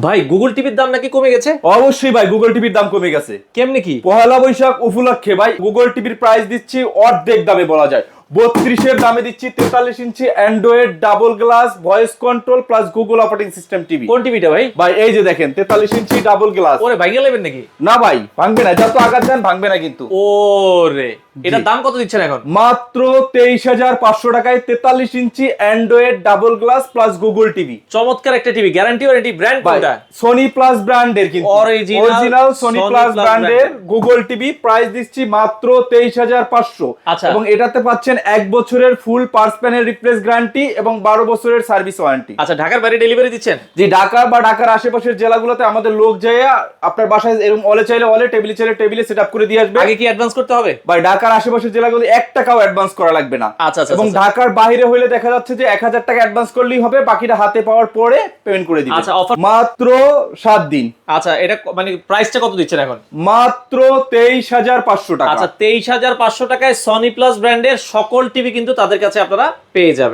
ভাই গুগল টিভির দাম নাকি কমে গেছে? অবশ্যই ভাই, গুগল টিভির দাম কমে গেছে। কেমনে কি? পহেলা বৈশাখ উপলক্ষে ভাই গুগল টিভির প্রাইস দিচ্ছি অর্ধেক দামে বলা যায়। 32 দামে দিচ্ছি 43 inch android double glass voice control plus Google operating system TV. কোন টিভিটা ভাই? ভাই এই যে দেখেন 43 ইঞ্চি ডাবল গ্লাস। ওরে ভাঙে নেবেন নাকি? না ভাই ভাঙবে না, যত আঘাত দেন ভাঙবে না কিন্তু। ওরে এটার দাম কত দিচ্ছেন এখন? মাত্র 23,500 টাকায় 43 inch android double glass plus Google TV. চমৎকার একটা টিভি, গ্যারান্টি ওয়ারেন্টি, ব্র্যান্ড কোনটা? সোনি প্লাস ব্র্যান্ডের, কিন্তু অরিজিনাল সোনি প্লাস ব্র্যান্ডের গুগল টিভি। প্রাইস দিচ্ছি মাত্র 23,500। আচ্ছা। এবং এটাতে পাচ্ছেন 1 বছরের full parts panel replace guarantee এবং 12 বছরের সার্ভিস ওয়ারেন্টি। আচ্ছা, ঢাকার বাইরে ডেলিভারি দিচ্ছেন? জি, ঢাকা বা ঢাকার আশেপাশের জেলাগুলোতে আমাদের লোক যায় আপনার বাসায় এরকম অলে চাইলে অলে, টেবিলে চাইলে টেবিলে সেটআপ করে দিয়ে আসবে। আগে কি অ্যাডভান্স করতে হবে? ভাই ঢাকার আশেপাশের জেলাগুলো 1 টাকাও অ্যাডভান্স করা লাগবে না। আচ্ছা আচ্ছা। এবং ঢাকার বাইরে হইলে দেখা যাচ্ছে যে 1,000 টাকা অ্যাডভান্স করলেই হবে, বাকিটা হাতে পাওয়ার পরে পেমেন্ট করে দিবেন। আচ্ছা, অফার মাত্র 7 দিন। আচ্ছা, এটা মানে প্রাইসটা কত দিচ্ছেন এখন? মাত্র 23,500 টাকা। আচ্ছা, 23,500 টাকায় সনি প্লাস ব্র্যান্ডের সকল টিভি কিন্তু তাদের কাছে আপনারা পেয়ে যাবেন।